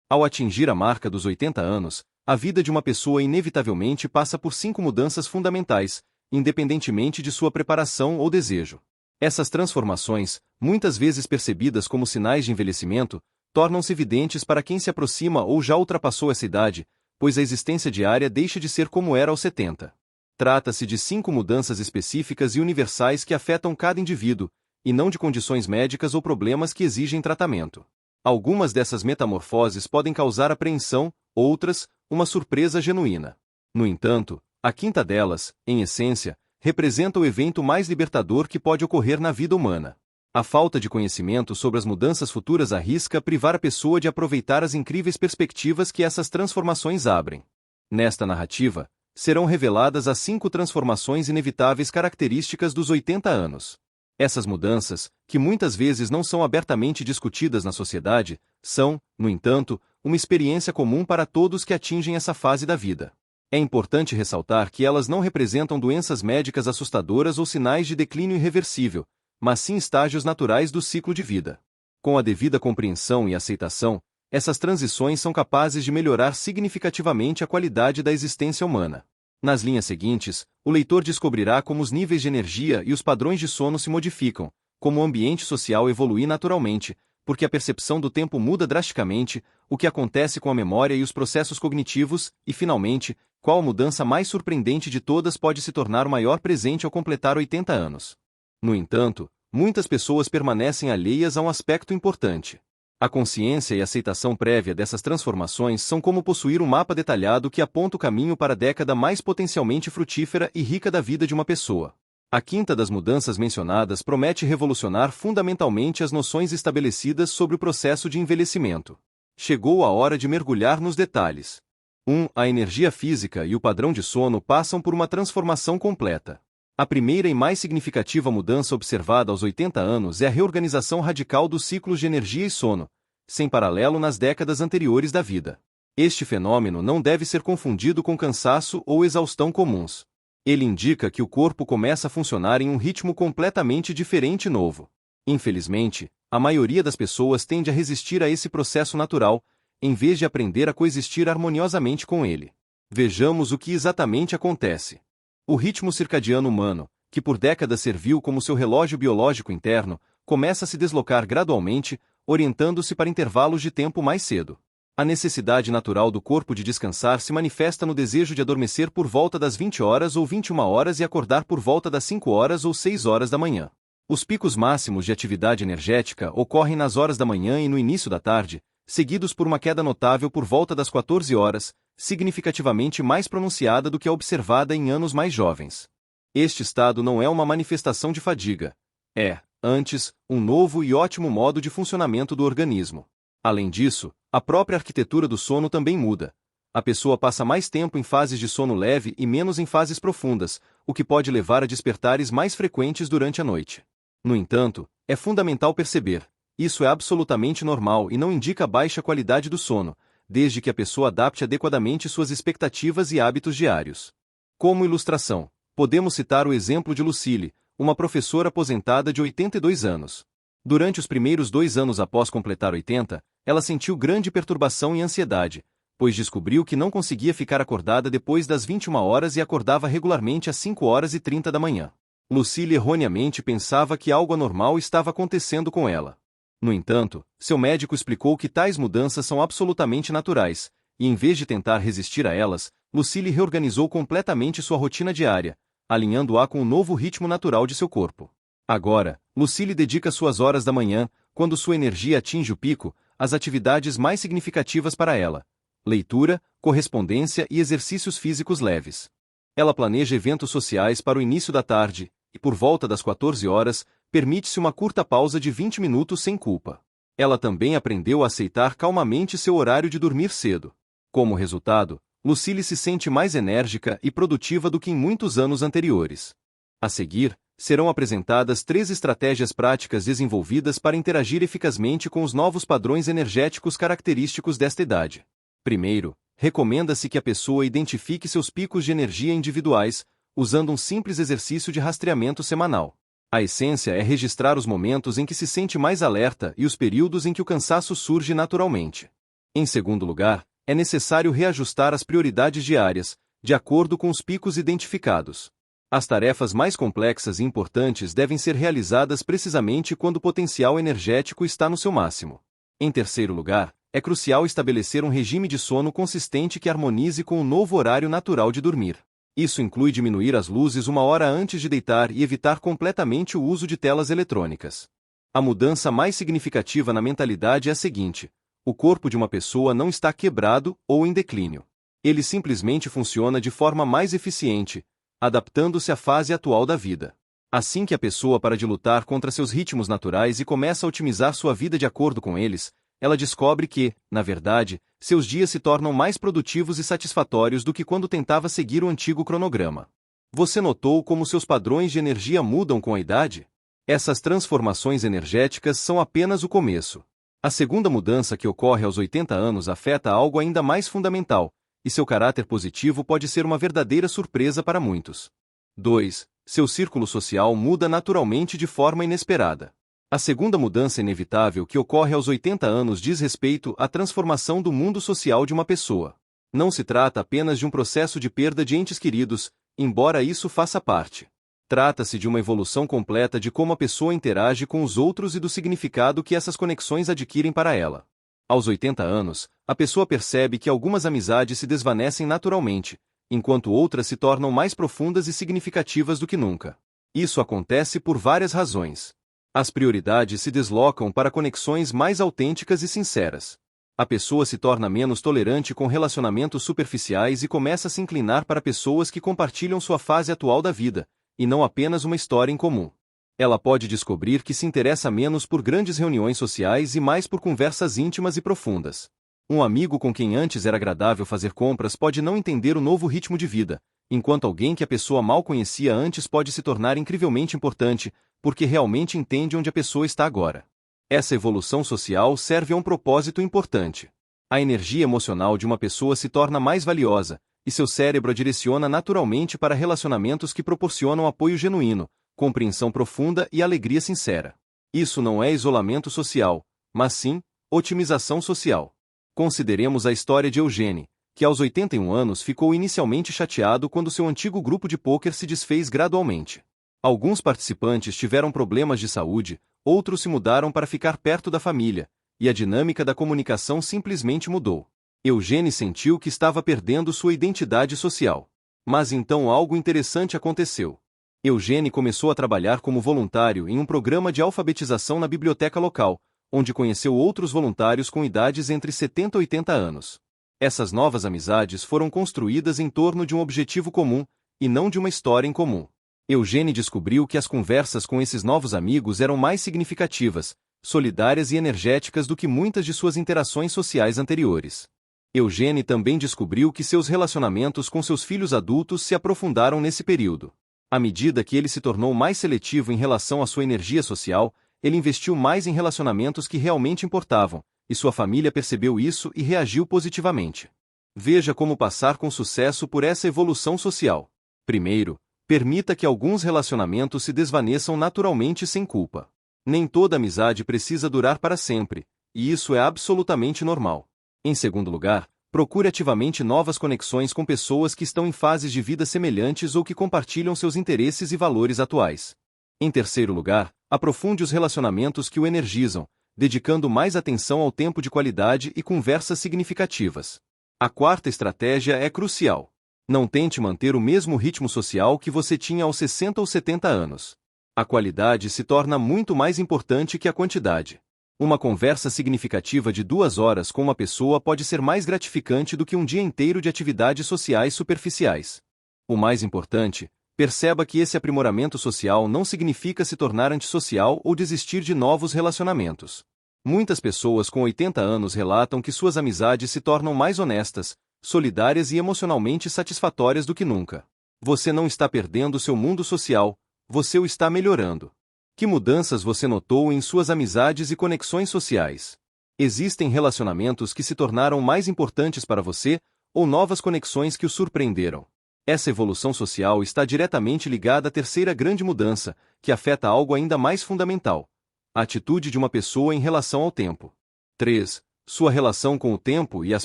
Ao atingir a marca dos 80 anos, a vida de uma pessoa inevitavelmente passa por 5 mudanças fundamentais, independentemente de sua preparação ou desejo. Essas transformações, muitas vezes percebidas como sinais de envelhecimento, tornam-se evidentes para quem se aproxima ou já ultrapassou essa idade, pois a existência diária deixa de ser como era aos 70. Trata-se de 5 mudanças específicas e universais que afetam cada indivíduo, e não de condições médicas ou problemas que exigem tratamento. Algumas dessas metamorfoses podem causar apreensão, outras, uma surpresa genuína. No entanto, a quinta delas, em essência, representa o evento mais libertador que pode ocorrer na vida humana. A falta de conhecimento sobre as mudanças futuras arrisca privar a pessoa de aproveitar as incríveis perspectivas que essas transformações abrem. Nesta narrativa, serão reveladas as 5 transformações inevitáveis características dos 80 anos. Essas mudanças, que muitas vezes não são abertamente discutidas na sociedade, são, no entanto, uma experiência comum para todos que atingem essa fase da vida. É importante ressaltar que elas não representam doenças médicas assustadoras ou sinais de declínio irreversível, mas sim estágios naturais do ciclo de vida. Com a devida compreensão e aceitação, essas transições são capazes de melhorar significativamente a qualidade da existência humana. Nas linhas seguintes, o leitor descobrirá como os níveis de energia e os padrões de sono se modificam, como o ambiente social evolui naturalmente, porque a percepção do tempo muda drasticamente, o que acontece com a memória e os processos cognitivos, e, finalmente, qual a mudança mais surpreendente de todas pode se tornar o maior presente ao completar 80 anos. No entanto, muitas pessoas permanecem alheias a um aspecto importante. A consciência e aceitação prévia dessas transformações são como possuir um mapa detalhado que aponta o caminho para a década mais potencialmente frutífera e rica da vida de uma pessoa. A quinta das mudanças mencionadas promete revolucionar fundamentalmente as noções estabelecidas sobre o processo de envelhecimento. Chegou a hora de mergulhar nos detalhes. 1. A energia física e o padrão de sono passam por uma transformação completa. A primeira e mais significativa mudança observada aos 80 anos é a reorganização radical dos ciclos de energia e sono, sem paralelo nas décadas anteriores da vida. Este fenômeno não deve ser confundido com cansaço ou exaustão comuns. Ele indica que o corpo começa a funcionar em um ritmo completamente diferente e novo. Infelizmente, a maioria das pessoas tende a resistir a esse processo natural, em vez de aprender a coexistir harmoniosamente com ele. Vejamos o que exatamente acontece. O ritmo circadiano humano, que por décadas serviu como seu relógio biológico interno, começa a se deslocar gradualmente, orientando-se para intervalos de tempo mais cedo. A necessidade natural do corpo de descansar se manifesta no desejo de adormecer por volta das 20 horas ou 21 horas e acordar por volta das 5 horas ou 6 horas da manhã. Os picos máximos de atividade energética ocorrem nas horas da manhã e no início da tarde, seguidos por uma queda notável por volta das 14 horas, significativamente mais pronunciada do que a observada em anos mais jovens. Este estado não é uma manifestação de fadiga. É, antes, um novo e ótimo modo de funcionamento do organismo. Além disso, a própria arquitetura do sono também muda. A pessoa passa mais tempo em fases de sono leve e menos em fases profundas, o que pode levar a despertares mais frequentes durante a noite. No entanto, é fundamental perceber, isso é absolutamente normal e não indica baixa qualidade do sono, desde que a pessoa adapte adequadamente suas expectativas e hábitos diários. Como ilustração, podemos citar o exemplo de Lucille, uma professora aposentada de 82 anos. Durante os primeiros 2 anos após completar 80, ela sentiu grande perturbação e ansiedade, pois descobriu que não conseguia ficar acordada depois das 21 horas e acordava regularmente às 5 horas e 30 da manhã. Lucille erroneamente pensava que algo anormal estava acontecendo com ela. No entanto, seu médico explicou que tais mudanças são absolutamente naturais, e em vez de tentar resistir a elas, Lucille reorganizou completamente sua rotina diária, alinhando-a com o novo ritmo natural de seu corpo. Agora, Lucille dedica suas horas da manhã, quando sua energia atinge o pico, às atividades mais significativas para ela: leitura, correspondência e exercícios físicos leves. Ela planeja eventos sociais para o início da tarde, e por volta das 14 horas, permite-se uma curta pausa de 20 minutos sem culpa. Ela também aprendeu a aceitar calmamente seu horário de dormir cedo. Como resultado, Lucille se sente mais enérgica e produtiva do que em muitos anos anteriores. A seguir, serão apresentadas 3 estratégias práticas desenvolvidas para interagir eficazmente com os novos padrões energéticos característicos desta idade. Primeiro, recomenda-se que a pessoa identifique seus picos de energia individuais, usando um simples exercício de rastreamento semanal. A essência é registrar os momentos em que se sente mais alerta e os períodos em que o cansaço surge naturalmente. Em segundo lugar, é necessário reajustar as prioridades diárias, de acordo com os picos identificados. As tarefas mais complexas e importantes devem ser realizadas precisamente quando o potencial energético está no seu máximo. Em terceiro lugar, é crucial estabelecer um regime de sono consistente que harmonize com o novo horário natural de dormir. Isso inclui diminuir as luzes 1 hora antes de deitar e evitar completamente o uso de telas eletrônicas. A mudança mais significativa na mentalidade é a seguinte: o corpo de uma pessoa não está quebrado ou em declínio. Ele simplesmente funciona de forma mais eficiente, adaptando-se à fase atual da vida. Assim que a pessoa para de lutar contra seus ritmos naturais e começa a otimizar sua vida de acordo com eles, ela descobre que, na verdade, seus dias se tornam mais produtivos e satisfatórios do que quando tentava seguir o antigo cronograma. Você notou como seus padrões de energia mudam com a idade? Essas transformações energéticas são apenas o começo. A segunda mudança que ocorre aos 80 anos afeta algo ainda mais fundamental, e seu caráter positivo pode ser uma verdadeira surpresa para muitos. 2. Seu círculo social muda naturalmente de forma inesperada. A segunda mudança inevitável que ocorre aos 80 anos diz respeito à transformação do mundo social de uma pessoa. Não se trata apenas de um processo de perda de entes queridos, embora isso faça parte. Trata-se de uma evolução completa de como a pessoa interage com os outros e do significado que essas conexões adquirem para ela. Aos 80 anos, a pessoa percebe que algumas amizades se desvanecem naturalmente, enquanto outras se tornam mais profundas e significativas do que nunca. Isso acontece por várias razões. As prioridades se deslocam para conexões mais autênticas e sinceras. A pessoa se torna menos tolerante com relacionamentos superficiais e começa a se inclinar para pessoas que compartilham sua fase atual da vida, e não apenas uma história em comum. Ela pode descobrir que se interessa menos por grandes reuniões sociais e mais por conversas íntimas e profundas. Um amigo com quem antes era agradável fazer compras pode não entender o novo ritmo de vida, enquanto alguém que a pessoa mal conhecia antes pode se tornar incrivelmente importante, porque realmente entende onde a pessoa está agora. Essa evolução social serve a um propósito importante. A energia emocional de uma pessoa se torna mais valiosa, e seu cérebro a direciona naturalmente para relacionamentos que proporcionam apoio genuíno, compreensão profunda e alegria sincera. Isso não é isolamento social, mas sim, otimização social. Consideremos a história de Eugene, que aos 81 anos ficou inicialmente chateado quando seu antigo grupo de pôquer se desfez gradualmente. Alguns participantes tiveram problemas de saúde, outros se mudaram para ficar perto da família, e a dinâmica da comunicação simplesmente mudou. Eugene sentiu que estava perdendo sua identidade social. Mas então algo interessante aconteceu. Eugene começou a trabalhar como voluntário em um programa de alfabetização na biblioteca local, onde conheceu outros voluntários com idades entre 70 e 80 anos. Essas novas amizades foram construídas em torno de um objetivo comum, e não de uma história em comum. Eugene descobriu que as conversas com esses novos amigos eram mais significativas, solidárias e energéticas do que muitas de suas interações sociais anteriores. Eugene também descobriu que seus relacionamentos com seus filhos adultos se aprofundaram nesse período. À medida que ele se tornou mais seletivo em relação à sua energia social, ele investiu mais em relacionamentos que realmente importavam, e sua família percebeu isso e reagiu positivamente. Veja como passar com sucesso por essa evolução social. Primeiro, permita que alguns relacionamentos se desvaneçam naturalmente sem culpa. Nem toda amizade precisa durar para sempre, e isso é absolutamente normal. Em segundo lugar, procure ativamente novas conexões com pessoas que estão em fases de vida semelhantes ou que compartilham seus interesses e valores atuais. Em terceiro lugar, aprofunde os relacionamentos que o energizam, dedicando mais atenção ao tempo de qualidade e conversas significativas. A quarta estratégia é crucial. Não tente manter o mesmo ritmo social que você tinha aos 60 ou 70 anos. A qualidade se torna muito mais importante que a quantidade. Uma conversa significativa de 2 horas com uma pessoa pode ser mais gratificante do que um dia inteiro de atividades sociais superficiais. O mais importante, perceba que esse aprimoramento social não significa se tornar antissocial ou desistir de novos relacionamentos. Muitas pessoas com 80 anos relatam que suas amizades se tornam mais honestas, solidárias e emocionalmente satisfatórias do que nunca. Você não está perdendo seu mundo social, você o está melhorando. Que mudanças você notou em suas amizades e conexões sociais? Existem relacionamentos que se tornaram mais importantes para você, ou novas conexões que o surpreenderam? Essa evolução social está diretamente ligada à terceira grande mudança, que afeta algo ainda mais fundamental: a atitude de uma pessoa em relação ao tempo. 3. Sua relação com o tempo e as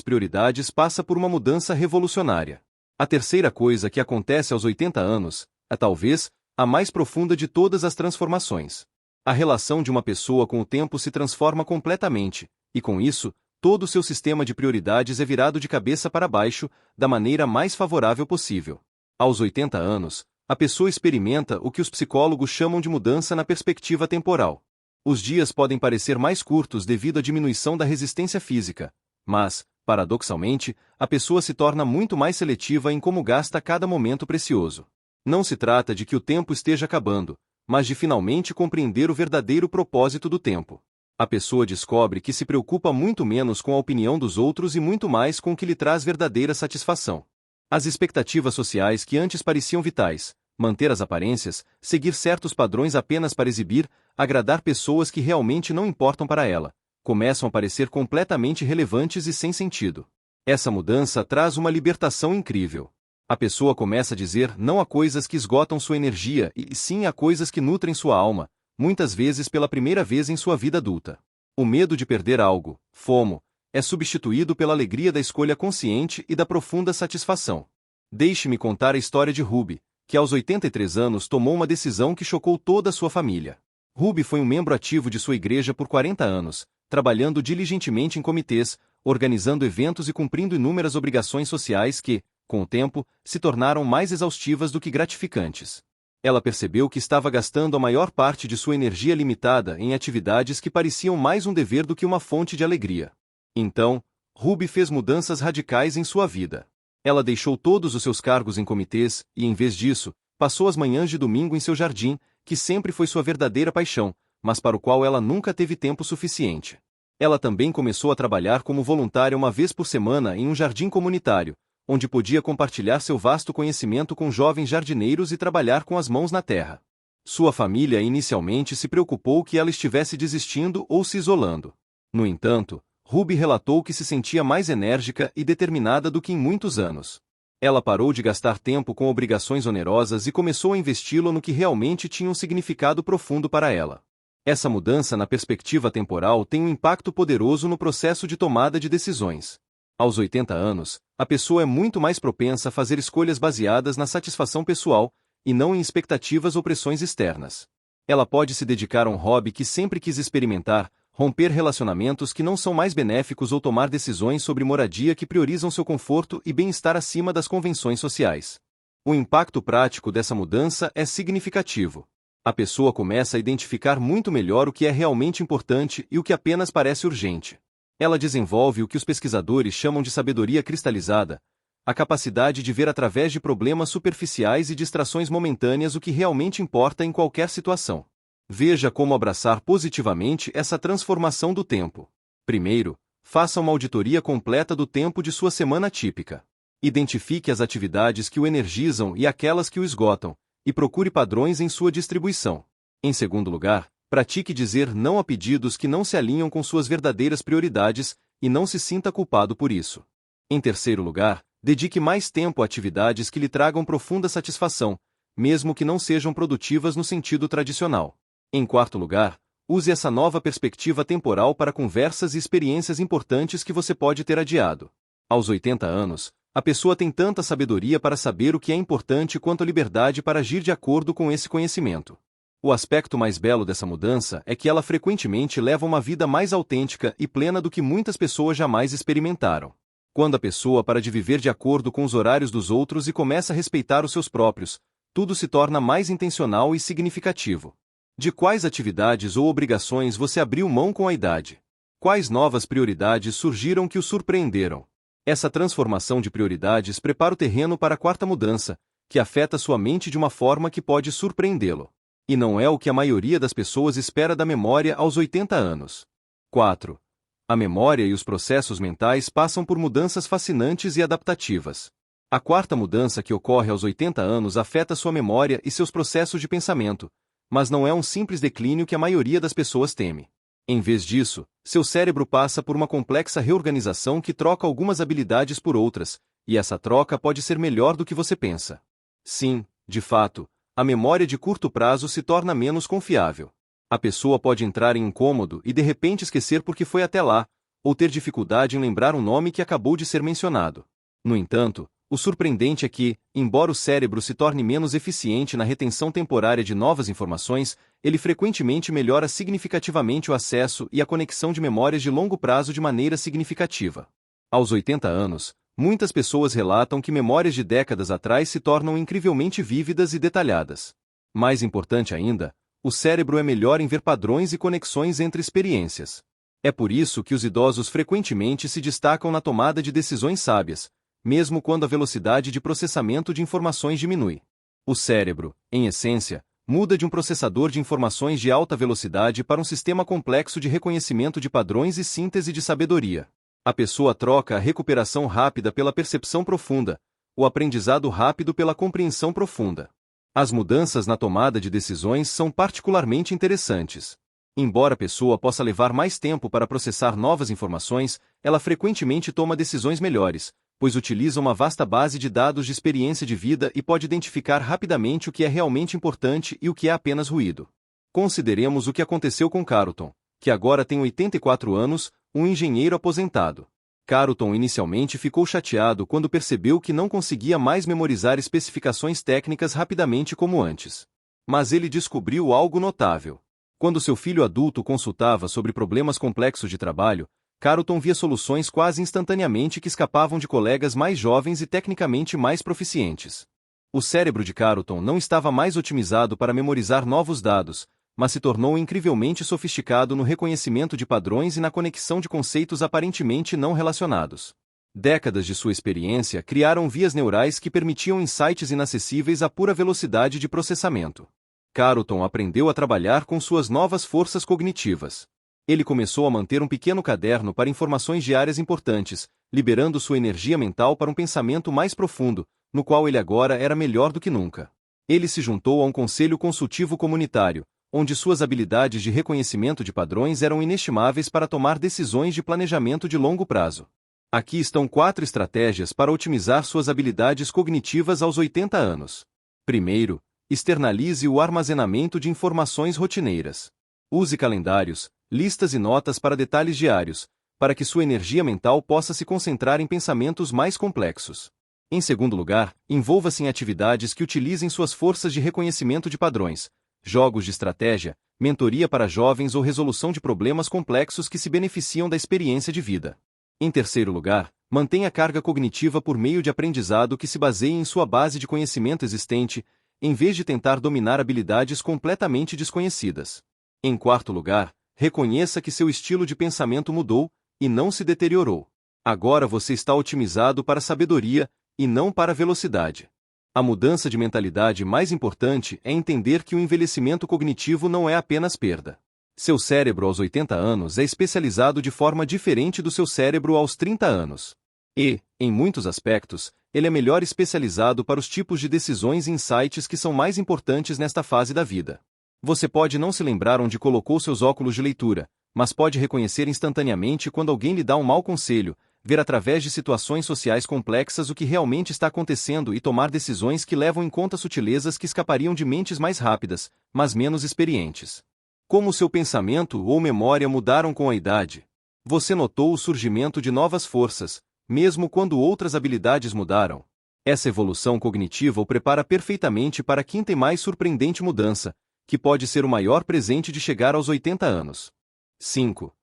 prioridades passa por uma mudança revolucionária. A terceira coisa que acontece aos 80 anos é talvez a mais profunda de todas as transformações. A relação de uma pessoa com o tempo se transforma completamente, e com isso, todo o seu sistema de prioridades é virado de cabeça para baixo, da maneira mais favorável possível. Aos 80 anos, a pessoa experimenta o que os psicólogos chamam de mudança na perspectiva temporal. Os dias podem parecer mais curtos devido à diminuição da resistência física, mas, paradoxalmente, a pessoa se torna muito mais seletiva em como gasta cada momento precioso. Não se trata de que o tempo esteja acabando, mas de finalmente compreender o verdadeiro propósito do tempo. A pessoa descobre que se preocupa muito menos com a opinião dos outros e muito mais com o que lhe traz verdadeira satisfação. As expectativas sociais que antes pareciam vitais, manter as aparências, seguir certos padrões apenas para exibir, agradar pessoas que realmente não importam para ela, começam a parecer completamente irrelevantes e sem sentido. Essa mudança traz uma libertação incrível. A pessoa começa a dizer não a coisas que esgotam sua energia e sim a coisas que nutrem sua alma, muitas vezes pela primeira vez em sua vida adulta. O medo de perder algo, FOMO, é substituído pela alegria da escolha consciente e da profunda satisfação. Deixe-me contar a história de Ruby, que aos 83 anos tomou uma decisão que chocou toda a sua família. Ruby foi um membro ativo de sua igreja por 40 anos, trabalhando diligentemente em comitês, organizando eventos e cumprindo inúmeras obrigações sociais que, com o tempo, se tornaram mais exaustivas do que gratificantes. Ela percebeu que estava gastando a maior parte de sua energia limitada em atividades que pareciam mais um dever do que uma fonte de alegria. Então, Ruby fez mudanças radicais em sua vida. Ela deixou todos os seus cargos em comitês e, em vez disso, passou as manhãs de domingo em seu jardim, que sempre foi sua verdadeira paixão, mas para o qual ela nunca teve tempo suficiente. Ela também começou a trabalhar como voluntária uma vez por semana em um jardim comunitário, onde podia compartilhar seu vasto conhecimento com jovens jardineiros e trabalhar com as mãos na terra. Sua família inicialmente se preocupou que ela estivesse desistindo ou se isolando. No entanto, Ruby relatou que se sentia mais enérgica e determinada do que em muitos anos. Ela parou de gastar tempo com obrigações onerosas e começou a investi-lo no que realmente tinha um significado profundo para ela. Essa mudança na perspectiva temporal tem um impacto poderoso no processo de tomada de decisões. Aos 80 anos, a pessoa é muito mais propensa a fazer escolhas baseadas na satisfação pessoal, e não em expectativas ou pressões externas. Ela pode se dedicar a um hobby que sempre quis experimentar, romper relacionamentos que não são mais benéficos ou tomar decisões sobre moradia que priorizam seu conforto e bem-estar acima das convenções sociais. O impacto prático dessa mudança é significativo. A pessoa começa a identificar muito melhor o que é realmente importante e o que apenas parece urgente. Ela desenvolve o que os pesquisadores chamam de sabedoria cristalizada, a capacidade de ver através de problemas superficiais e distrações momentâneas o que realmente importa em qualquer situação. Veja como abraçar positivamente essa transformação do tempo. Primeiro, faça uma auditoria completa do tempo de sua semana típica. Identifique as atividades que o energizam e aquelas que o esgotam, e procure padrões em sua distribuição. Em segundo lugar, pratique dizer não a pedidos que não se alinham com suas verdadeiras prioridades, e não se sinta culpado por isso. Em terceiro lugar, dedique mais tempo a atividades que lhe tragam profunda satisfação, mesmo que não sejam produtivas no sentido tradicional. Em quarto lugar, use essa nova perspectiva temporal para conversas e experiências importantes que você pode ter adiado. Aos 80 anos, a pessoa tem tanta sabedoria para saber o que é importante quanto a liberdade para agir de acordo com esse conhecimento. O aspecto mais belo dessa mudança é que ela frequentemente leva uma vida mais autêntica e plena do que muitas pessoas jamais experimentaram. Quando a pessoa para de viver de acordo com os horários dos outros e começa a respeitar os seus próprios, tudo se torna mais intencional e significativo. De quais atividades ou obrigações você abriu mão com a idade? Quais novas prioridades surgiram que o surpreenderam? Essa transformação de prioridades prepara o terreno para a quarta mudança, que afeta sua mente de uma forma que pode surpreendê-lo. E não é o que a maioria das pessoas espera da memória aos 80 anos. 4. A memória e os processos mentais passam por mudanças fascinantes e adaptativas. A quarta mudança que ocorre aos 80 anos afeta sua memória e seus processos de pensamento, mas não é um simples declínio que a maioria das pessoas teme. Em vez disso, seu cérebro passa por uma complexa reorganização que troca algumas habilidades por outras, e essa troca pode ser melhor do que você pensa. Sim, de fato, a memória de curto prazo se torna menos confiável. A pessoa pode entrar em incômodo e de repente esquecer porque foi até lá, ou ter dificuldade em lembrar um nome que acabou de ser mencionado. No entanto, o surpreendente é que, embora o cérebro se torne menos eficiente na retenção temporária de novas informações, ele frequentemente melhora significativamente o acesso e a conexão de memórias de longo prazo de maneira significativa. Aos 80 anos, muitas pessoas relatam que memórias de décadas atrás se tornam incrivelmente vívidas e detalhadas. Mais importante ainda, o cérebro é melhor em ver padrões e conexões entre experiências. É por isso que os idosos frequentemente se destacam na tomada de decisões sábias, mesmo quando a velocidade de processamento de informações diminui. O cérebro, em essência, muda de um processador de informações de alta velocidade para um sistema complexo de reconhecimento de padrões e síntese de sabedoria. A pessoa troca a recuperação rápida pela percepção profunda, o aprendizado rápido pela compreensão profunda. As mudanças na tomada de decisões são particularmente interessantes. Embora a pessoa possa levar mais tempo para processar novas informações, ela frequentemente toma decisões melhores, pois utiliza uma vasta base de dados de experiência de vida e pode identificar rapidamente o que é realmente importante e o que é apenas ruído. Consideremos o que aconteceu com Carlton, que agora tem 84 anos, um engenheiro aposentado. Carlton inicialmente ficou chateado quando percebeu que não conseguia mais memorizar especificações técnicas rapidamente como antes. Mas ele descobriu algo notável. Quando seu filho adulto consultava sobre problemas complexos de trabalho, Carlton via soluções quase instantaneamente que escapavam de colegas mais jovens e tecnicamente mais proficientes. O cérebro de Carlton não estava mais otimizado para memorizar novos dados, mas se tornou incrivelmente sofisticado no reconhecimento de padrões e na conexão de conceitos aparentemente não relacionados. Décadas de sua experiência criaram vias neurais que permitiam insights inacessíveis à pura velocidade de processamento. Carlton aprendeu a trabalhar com suas novas forças cognitivas. Ele começou a manter um pequeno caderno para informações diárias importantes, liberando sua energia mental para um pensamento mais profundo, no qual ele agora era melhor do que nunca. Ele se juntou a um conselho consultivo comunitário, onde suas habilidades de reconhecimento de padrões eram inestimáveis para tomar decisões de planejamento de longo prazo. Aqui estão 4 estratégias para otimizar suas habilidades cognitivas aos 80 anos. Primeiro, externalize o armazenamento de informações rotineiras. Use calendários, listas e notas para detalhes diários, para que sua energia mental possa se concentrar em pensamentos mais complexos. Em segundo lugar, envolva-se em atividades que utilizem suas forças de reconhecimento de padrões, jogos de estratégia, mentoria para jovens ou resolução de problemas complexos que se beneficiam da experiência de vida. Em terceiro lugar, mantenha carga cognitiva por meio de aprendizado que se baseie em sua base de conhecimento existente, em vez de tentar dominar habilidades completamente desconhecidas. Em quarto lugar, reconheça que seu estilo de pensamento mudou, e não se deteriorou. Agora você está otimizado para a sabedoria, e não para a velocidade. A mudança de mentalidade mais importante é entender que o envelhecimento cognitivo não é apenas perda. Seu cérebro aos 80 anos é especializado de forma diferente do seu cérebro aos 30 anos. E, em muitos aspectos, ele é melhor especializado para os tipos de decisões e insights que são mais importantes nesta fase da vida. Você pode não se lembrar onde colocou seus óculos de leitura, mas pode reconhecer instantaneamente quando alguém lhe dá um mau conselho, ver através de situações sociais complexas o que realmente está acontecendo e tomar decisões que levam em conta sutilezas que escapariam de mentes mais rápidas, mas menos experientes. Como seu pensamento ou memória mudaram com a idade? Você notou o surgimento de novas forças, mesmo quando outras habilidades mudaram? Essa evolução cognitiva o prepara perfeitamente para a quinta e mais surpreendente mudança, que pode ser o maior presente de chegar aos 80 anos. 5.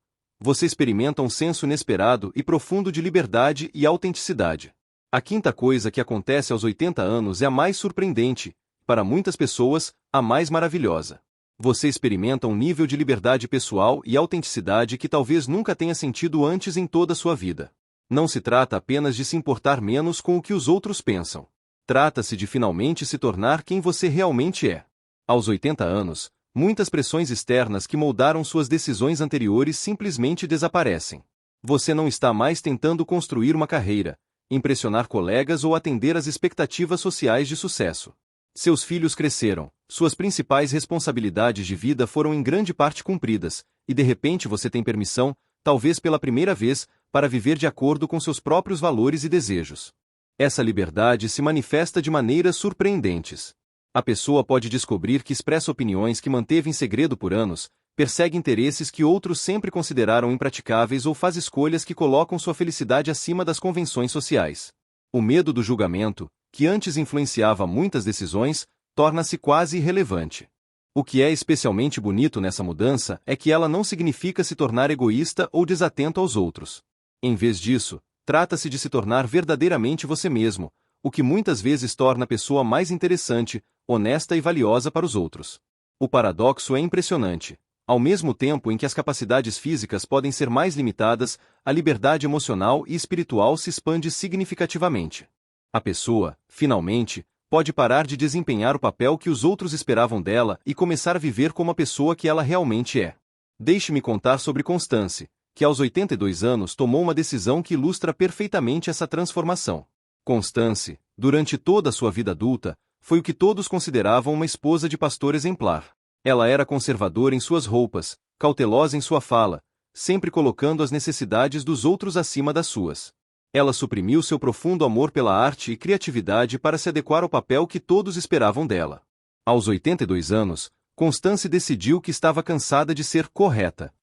Você experimenta um senso inesperado e profundo de liberdade e autenticidade. A quinta coisa que acontece aos 80 anos é a mais surpreendente, para muitas pessoas, a mais maravilhosa. Você experimenta um nível de liberdade pessoal e autenticidade que talvez nunca tenha sentido antes em toda a sua vida. Não se trata apenas de se importar menos com o que os outros pensam. Trata-se de finalmente se tornar quem você realmente é. Aos 80 anos, muitas pressões externas que moldaram suas decisões anteriores simplesmente desaparecem. Você não está mais tentando construir uma carreira, impressionar colegas ou atender às expectativas sociais de sucesso. Seus filhos cresceram, suas principais responsabilidades de vida foram em grande parte cumpridas, e de repente você tem permissão, talvez pela primeira vez, para viver de acordo com seus próprios valores e desejos. Essa liberdade se manifesta de maneiras surpreendentes. A pessoa pode descobrir que expressa opiniões que manteve em segredo por anos, persegue interesses que outros sempre consideraram impraticáveis ou faz escolhas que colocam sua felicidade acima das convenções sociais. O medo do julgamento, que antes influenciava muitas decisões, torna-se quase irrelevante. O que é especialmente bonito nessa mudança é que ela não significa se tornar egoísta ou desatento aos outros. Em vez disso, trata-se de se tornar verdadeiramente você mesmo, o que muitas vezes torna a pessoa mais interessante, honesta e valiosa para os outros. O paradoxo é impressionante. Ao mesmo tempo em que as capacidades físicas podem ser mais limitadas, a liberdade emocional e espiritual se expande significativamente. A pessoa, finalmente, pode parar de desempenhar o papel que os outros esperavam dela e começar a viver como a pessoa que ela realmente é. Deixe-me contar sobre Constance, que aos 82 anos tomou uma decisão que ilustra perfeitamente essa transformação. Constance, durante toda a sua vida adulta, foi o que todos consideravam uma esposa de pastor exemplar. Ela era conservadora em suas roupas, cautelosa em sua fala, sempre colocando as necessidades dos outros acima das suas. Ela suprimiu seu profundo amor pela arte e criatividade para se adequar ao papel que todos esperavam dela. Aos 82 anos, Constance decidiu que estava cansada de ser correta.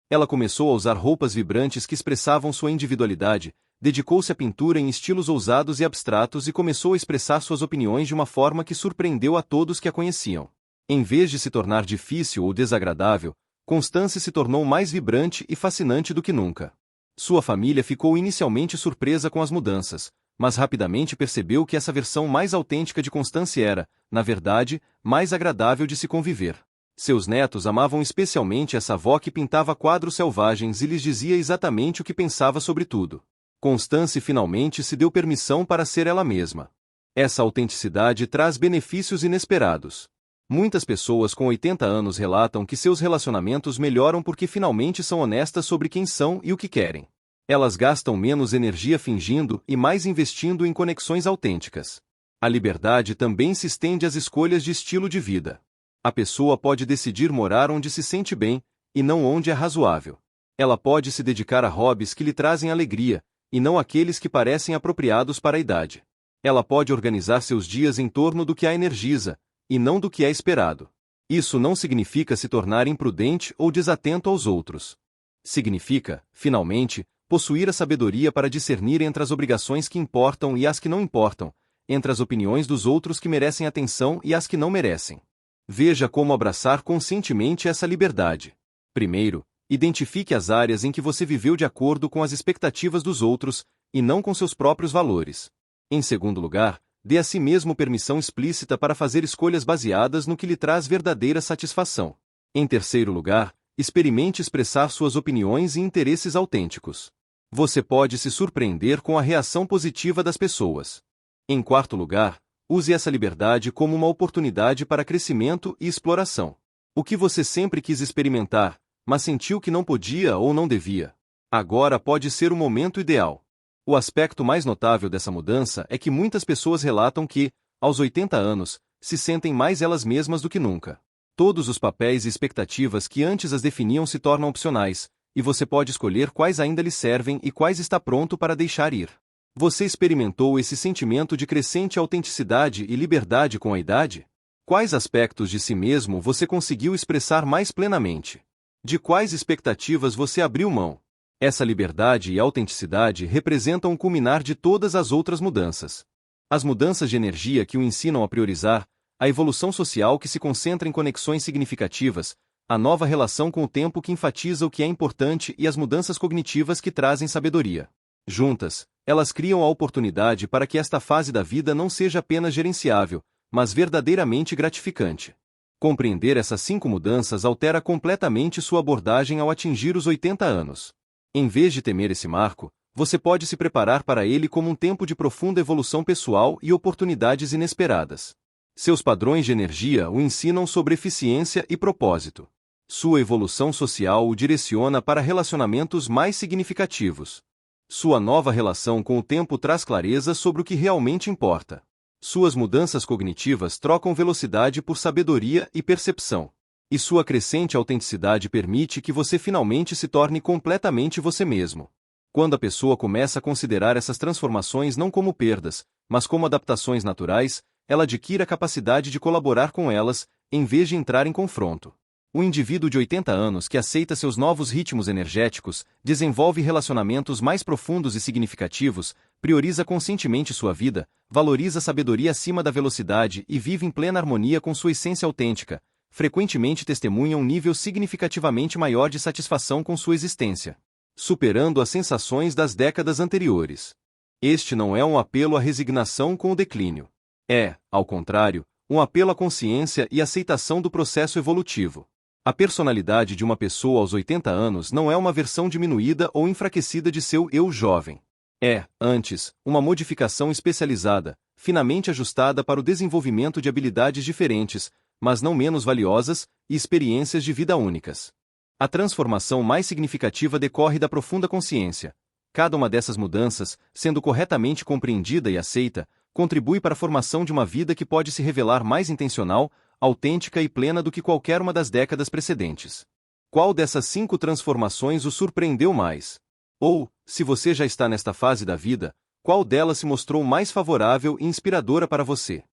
Ela começou a usar roupas vibrantes que expressavam sua individualidade, dedicou-se à pintura em estilos ousados e abstratos e começou a expressar suas opiniões de uma forma que surpreendeu a todos que a conheciam. Em vez de se tornar difícil ou desagradável, Constance se tornou mais vibrante e fascinante do que nunca. Sua família ficou inicialmente surpresa com as mudanças, mas rapidamente percebeu que essa versão mais autêntica de Constance era, na verdade, mais agradável de se conviver. Seus netos amavam especialmente essa avó que pintava quadros selvagens e lhes dizia exatamente o que pensava sobre tudo. Constance finalmente se deu permissão para ser ela mesma. Essa autenticidade traz benefícios inesperados. Muitas pessoas com 80 anos relatam que seus relacionamentos melhoram porque finalmente são honestas sobre quem são e o que querem. Elas gastam menos energia fingindo e mais investindo em conexões autênticas. A liberdade também se estende às escolhas de estilo de vida. A pessoa pode decidir morar onde se sente bem, e não onde é razoável. Ela pode se dedicar a hobbies que lhe trazem alegria, e não aqueles que parecem apropriados para a idade. Ela pode organizar seus dias em torno do que a energiza, e não do que é esperado. Isso não significa se tornar imprudente ou desatento aos outros. Significa, finalmente, possuir a sabedoria para discernir entre as obrigações que importam e as que não importam, entre as opiniões dos outros que merecem atenção e as que não merecem. Veja como abraçar conscientemente essa liberdade. Primeiro, identifique as áreas em que você viveu de acordo com as expectativas dos outros, e não com seus próprios valores. Em segundo lugar, dê a si mesmo permissão explícita para fazer escolhas baseadas no que lhe traz verdadeira satisfação. Em terceiro lugar, experimente expressar suas opiniões e interesses autênticos. Você pode se surpreender com a reação positiva das pessoas. Em quarto lugar, use essa liberdade como uma oportunidade para crescimento e exploração. O que você sempre quis experimentar, mas sentiu que não podia ou não devia. Agora pode ser o momento ideal. O aspecto mais notável dessa mudança é que muitas pessoas relatam que, aos 80 anos, se sentem mais elas mesmas do que nunca. Todos os papéis e expectativas que antes as definiam se tornam opcionais, e você pode escolher quais ainda lhe servem e quais está pronto para deixar ir. Você experimentou esse sentimento de crescente autenticidade e liberdade com a idade? Quais aspectos de si mesmo você conseguiu expressar mais plenamente? De quais expectativas você abriu mão? Essa liberdade e autenticidade representam o culminar de todas as outras mudanças. As mudanças de energia que o ensinam a priorizar, a evolução social que se concentra em conexões significativas, a nova relação com o tempo que enfatiza o que é importante e as mudanças cognitivas que trazem sabedoria. Juntas, elas criam a oportunidade para que esta fase da vida não seja apenas gerenciável, mas verdadeiramente gratificante. Compreender essas 5 mudanças altera completamente sua abordagem ao atingir os 80 anos. Em vez de temer esse marco, você pode se preparar para ele como um tempo de profunda evolução pessoal e oportunidades inesperadas. Seus padrões de energia o ensinam sobre eficiência e propósito. Sua evolução social o direciona para relacionamentos mais significativos. Sua nova relação com o tempo traz clareza sobre o que realmente importa. Suas mudanças cognitivas trocam velocidade por sabedoria e percepção. E sua crescente autenticidade permite que você finalmente se torne completamente você mesmo. Quando a pessoa começa a considerar essas transformações não como perdas, mas como adaptações naturais, ela adquire a capacidade de colaborar com elas, em vez de entrar em confronto. O indivíduo de 80 anos que aceita seus novos ritmos energéticos, desenvolve relacionamentos mais profundos e significativos, prioriza conscientemente sua vida, valoriza a sabedoria acima da velocidade e vive em plena harmonia com sua essência autêntica, frequentemente testemunha um nível significativamente maior de satisfação com sua existência, superando as sensações das décadas anteriores. Este não é um apelo à resignação com o declínio. É, ao contrário, um apelo à consciência e aceitação do processo evolutivo. A personalidade de uma pessoa aos 80 anos não é uma versão diminuída ou enfraquecida de seu eu jovem. É, antes, uma modificação especializada, finamente ajustada para o desenvolvimento de habilidades diferentes, mas não menos valiosas, e experiências de vida únicas. A transformação mais significativa decorre da profunda consciência. Cada uma dessas mudanças, sendo corretamente compreendida e aceita, contribui para a formação de uma vida que pode se revelar mais intencional, autêntica e plena do que qualquer uma das décadas precedentes. Qual dessas 5 transformações o surpreendeu mais? Ou, se você já está nesta fase da vida, qual delas se mostrou mais favorável e inspiradora para você?